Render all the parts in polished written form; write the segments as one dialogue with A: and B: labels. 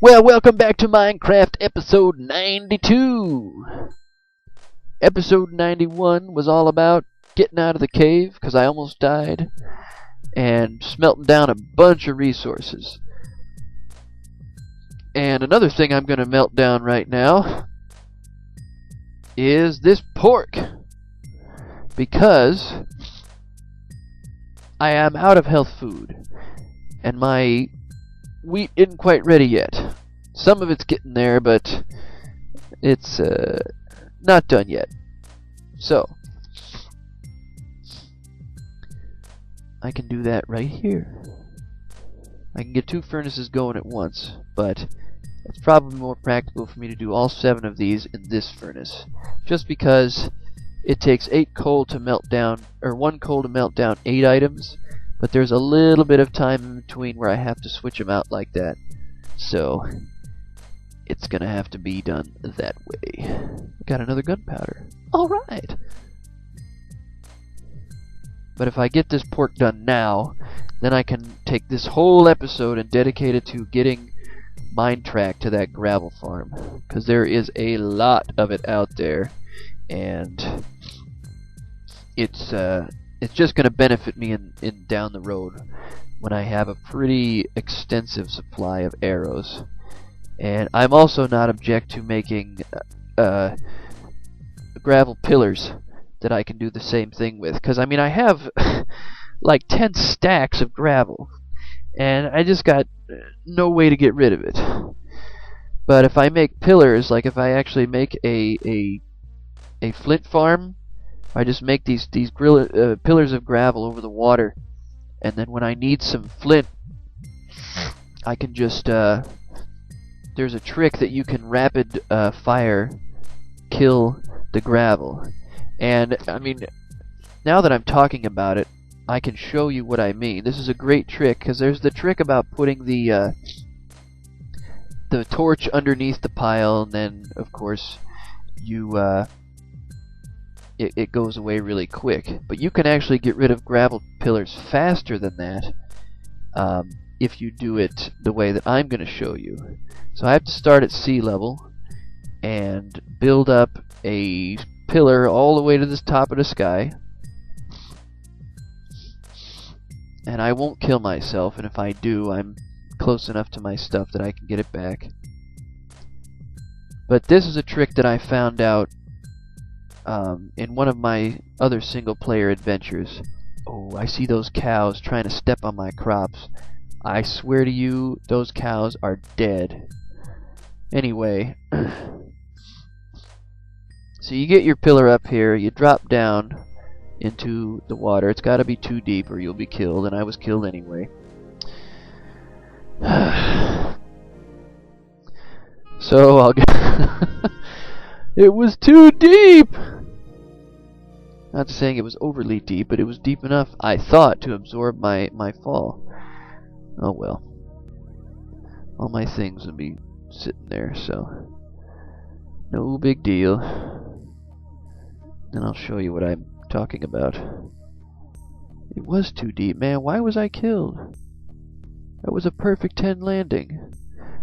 A: Well, welcome back to Minecraft episode 92. Episode 91 was all about getting out of the cave, because I almost died, and smelting down a bunch of resources. And another thing I'm going to melt down right now is this pork, because I am out of health food, and my wheat isn't quite ready yet. Some of it's getting there, but it's not done yet. So I can do that right here. I can get 2 furnaces going at once, but it's probably more practical for me to do all 7 of these in this furnace, just because it takes 8 coal to melt down, or 1 coal to melt down 8 items. But there's a little bit of time in between where I have to switch them out like that. So it's gonna have to be done that way. I got another gunpowder. Alright! But if I get this pork done now, then I can take this whole episode and dedicate it to getting Mynecraft to that gravel farm. Because there is a lot of it out there. And it's just going to benefit me in down the road when I have a pretty extensive supply of arrows. And I'm also not object to making gravel pillars that I can do the same thing with. Because, I mean, I have like 10 stacks of gravel, and I just got no way to get rid of it. But if I make pillars, like if I actually make a flint farm, I just make these pillars of gravel over the water, and then when I need some flint, I can just there's a trick that you can rapid fire kill the gravel. And I mean, now that I'm talking about it, I can show you what I mean. This is a great trick, because there's the trick about putting the torch underneath the pile, and then of course you it goes away really quick. But you can actually get rid of gravel pillars faster than that if you do it the way that I'm going to show you. So I have to start at sea level and build up a pillar all the way to the top of the sky. And I won't kill myself, and if I do, I'm close enough to my stuff that I can get it back. But this is a trick that I found out in one of my other single-player adventures. Oh, I see those cows trying to step on my crops. I swear to you, those cows are dead. Anyway, so you get your pillar up here, you drop down into the water. It's got to be too deep or you'll be killed, and I was killed anyway. So I'll get it was too deep! Not saying it was overly deep, but it was deep enough, I thought, to absorb my fall. Oh well. All my things will be sitting there, so no big deal. And I'll show you what I'm talking about. It was too deep, man. Why was I killed? That was a perfect 10 landing.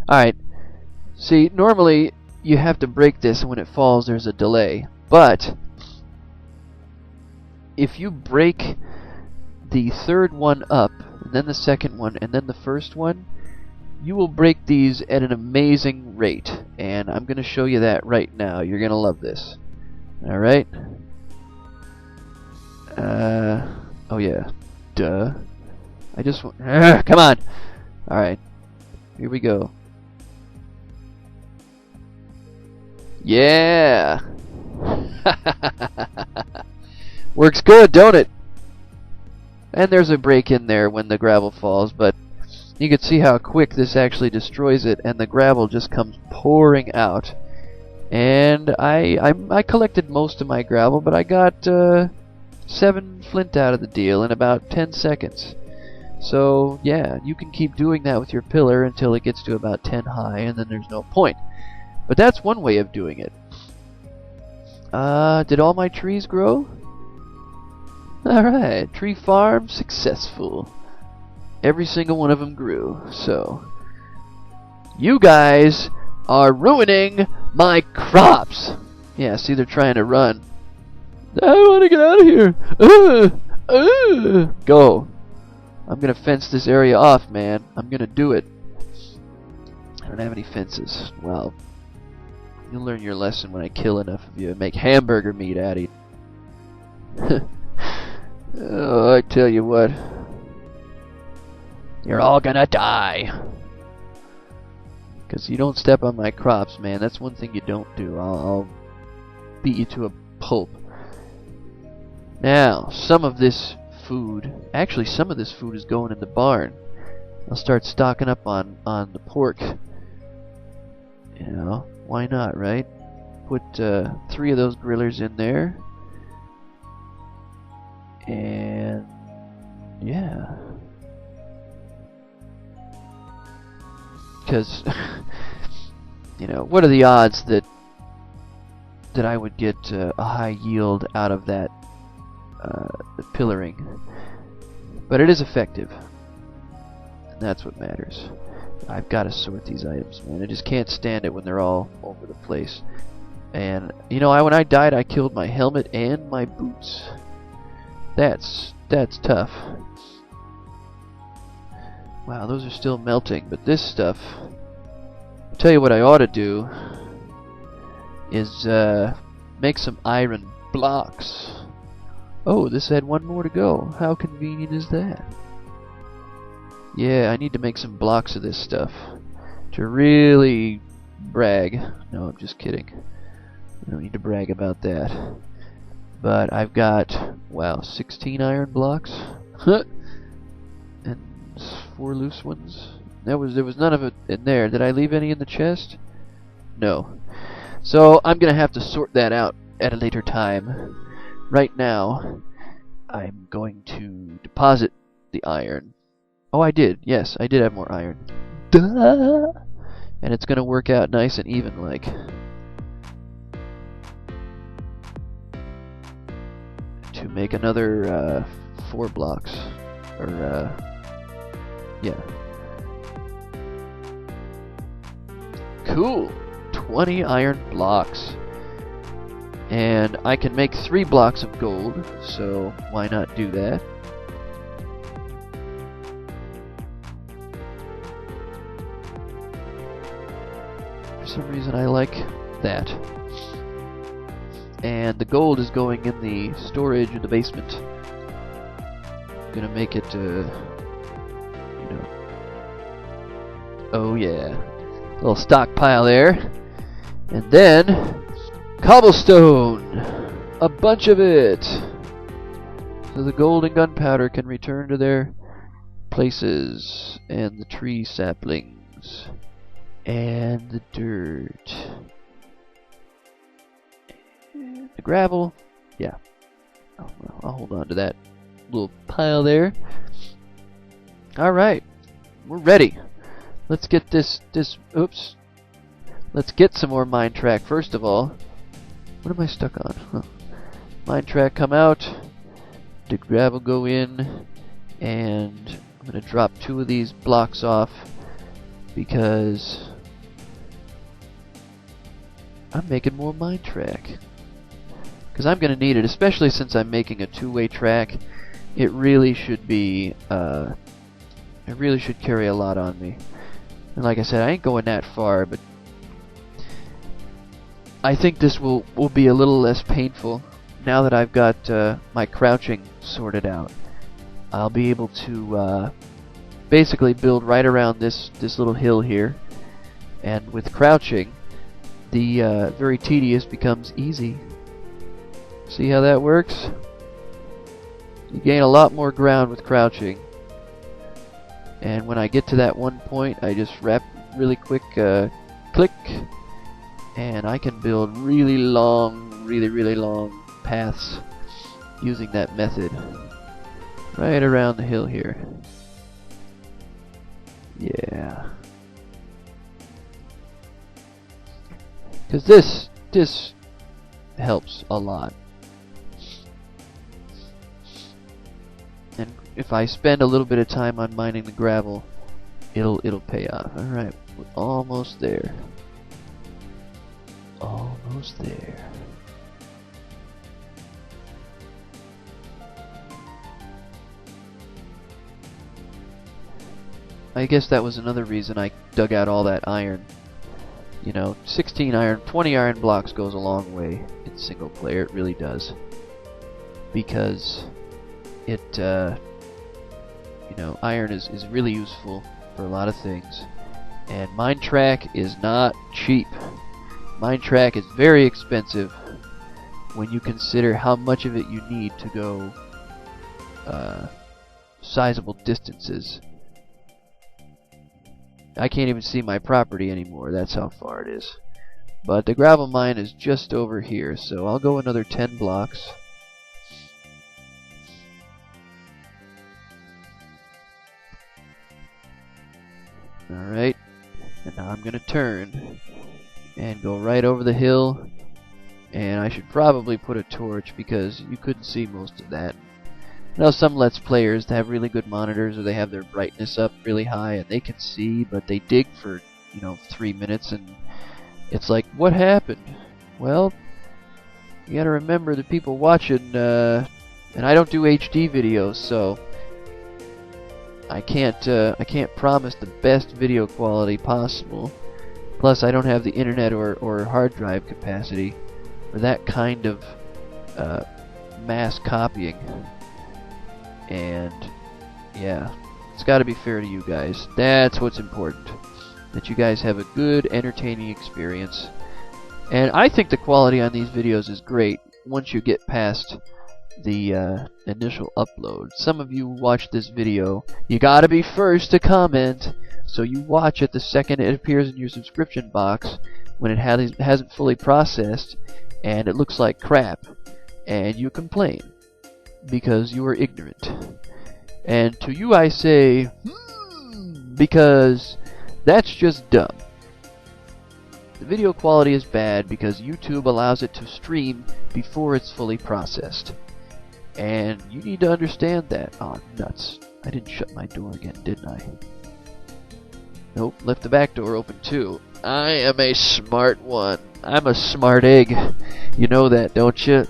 A: Alright. See, normally you have to break this, and when it falls there's a delay. But if you break the third one up, and then the second one, and then the first one, you will break these at an amazing rate. And I'm going to show you that right now. You're going to love this. Alright? Oh yeah. Duh. I just want... come on! Alright. Here we go. Yeah! Works good, don't it? And there's a break in there when the gravel falls, but you can see how quick this actually destroys it, and the gravel just comes pouring out. And I collected most of my gravel, but I got 7 flint out of the deal in about 10 seconds. So yeah, you can keep doing that with your pillar until it gets to about 10 high, and then there's no point. But that's one way of doing it. Did all my trees grow? Alright, tree farm successful. Every single one of them grew, so You guys are ruining my crops. Yeah, see, they're trying to run. I want to get out of here. Go. I'm going to fence this area off, man. I'm going to do it. I don't have any fences. Well, you'll learn your lesson when I kill enough of you and make hamburger meat out of you. Oh, I tell you what. You're all gonna die. Because you don't step on my crops, man. That's one thing you don't do. I'll beat you to a pulp. Now, some of this food... Actually, some of this food is going in the barn. I'll start stocking up on the pork. You know, why not, right? Put 3 of those grillers in there. And... yeah. Because, you know, what are the odds that I would get a high yield out of that pillaring? But it is effective, and that's what matters. I've got to sort these items, man. I just can't stand it when they're all over the place. And you know, when I died, I killed my helmet and my boots. That's tough. Wow, those are still melting, but this stuff... I'll tell you what I ought to do is make some iron blocks. Oh, this had one more to go. How convenient is that? Yeah, I need to make some blocks of this stuff to really brag. No, I'm just kidding. I don't need to brag about that. But I've got, wow, 16 iron blocks. And 4 loose ones. There was none of it in there. Did I leave any in the chest? No. So I'm gonna have to sort that out at a later time. Right now, I'm going to deposit the iron. Oh, I did. Yes, I did have more iron. Duh! And it's gonna work out nice and even, like. To make another 4 blocks. Or, yeah. Cool! 20 iron blocks. And I can make 3 blocks of gold, so why not do that? For some reason I like that. And the gold is going in the storage in the basement. I'm gonna make it, you know. Oh yeah. Little stockpile there. And then... cobblestone! A bunch of it! So the gold and gunpowder can return to their places. And the tree saplings. And the dirt. And the gravel. Yeah. Oh, well, I'll hold on to that little pile there. Alright. We're ready. Let's get this... oops. Let's get some more mine track first of all. What am I stuck on? Huh. Mine track come out. The gravel go in. And I'm going to drop 2 of these blocks off. Because I'm making more mine track. Because I'm going to need it. Especially since I'm making a 2-way track. It really should be... it really should carry a lot on me. And like I said, I ain't going that far, but I think this will be a little less painful now that I've got my crouching sorted out. I'll be able to basically build right around this little hill here, and with crouching, the very tedious becomes easy. See how that works? You gain a lot more ground with crouching. And when I get to that one point, I just wrap really quick, click, and I can build really long paths using that method. Right around the hill here. Yeah. Because this helps a lot. And if I spend a little bit of time on mining the gravel, it'll pay off. Alright. We're almost there. Almost there. I guess that was another reason I dug out all that iron. You know, 16 iron, 20 iron blocks goes a long way in single player, it really does. Because it, you know, iron is really useful for a lot of things. And Mynecraft is not cheap. Mynecraft is very expensive when you consider how much of it you need to go sizable distances. I can't even see my property anymore, that's how far it is. But the gravel mine is just over here, so I'll go another 10 blocks. Alright, and now I'm gonna turn and go right over the hill, and I should probably put a torch because you couldn't see most of that. Now some Let's Players have really good monitors, or they have their brightness up really high and they can see, but they dig for, you know, 3 minutes and it's like, what happened? Well, you gotta remember the people watching, and I don't do HD videos, so I can't promise the best video quality possible. Plus, I don't have the internet or hard drive capacity for that kind of mass copying. And yeah, it's got to be fair to you guys. That's what's important. That you guys have a good, entertaining experience. And I think the quality on these videos is great once you get past the initial upload. Some of you watch this video, you gotta be first to comment, so you watch it the second it appears in your subscription box when it hasn't fully processed and it looks like crap, and you complain because you are ignorant. And to you I say, because that's just dumb. The video quality is bad because YouTube allows it to stream before it's fully processed. And you need to understand that. Oh, nuts. I didn't shut my door again, didn't I? Nope, left the back door open too. I am a smart one. I'm a smart egg. You know that, don't you?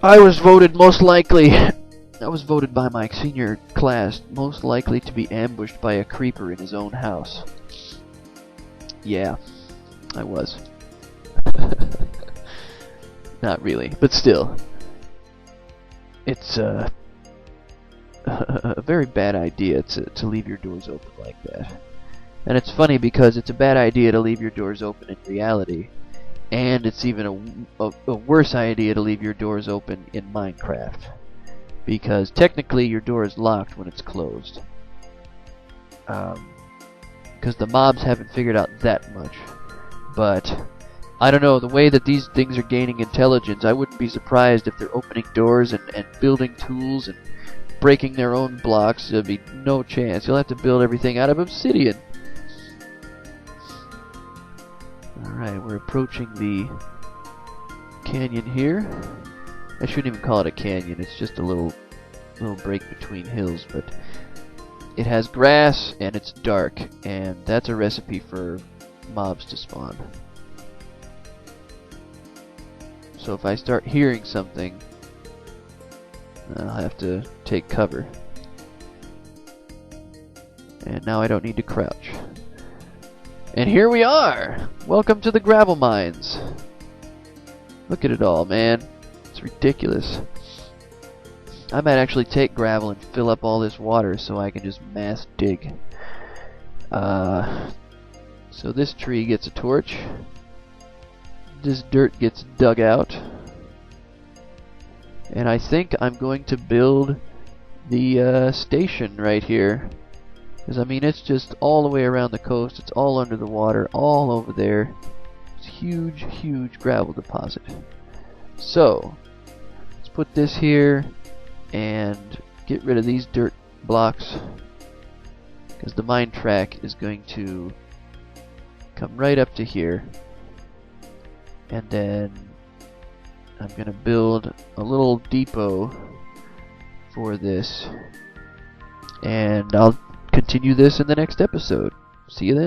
A: I was voted most likely... I was voted by my senior class most likely to be ambushed by a creeper in his own house. Yeah, I was. Not really, but still. It's a very bad idea to leave your doors open like that. And it's funny because it's a bad idea to leave your doors open in reality. And it's even a worse idea to leave your doors open in Minecraft. Because technically your door is locked when it's closed. Because the mobs haven't figured out that much. But I don't know, the way that these things are gaining intelligence, I wouldn't be surprised if they're opening doors and building tools and breaking their own blocks. There'll be no chance. You'll have to build everything out of obsidian. Alright, we're approaching the canyon here. I shouldn't even call it a canyon, it's just a little break between hills, but it has grass and it's dark, and that's a recipe for mobs to spawn. So if I start hearing something, I'll have to take cover. And now I don't need to crouch. And here we are! Welcome to the gravel mines. Look at it all, man. It's ridiculous. I might actually take gravel and fill up all this water so I can just mass dig. So this tree gets a torch. This dirt gets dug out. And I think I'm going to build the station right here. Because, I mean, it's just all the way around the coast. It's all under the water, all over there. It's a huge, huge gravel deposit. So, let's put this here and get rid of these dirt blocks. Because the mine track is going to come right up to here. And then I'm going to build a little depot for this. And I'll continue this in the next episode. See you then.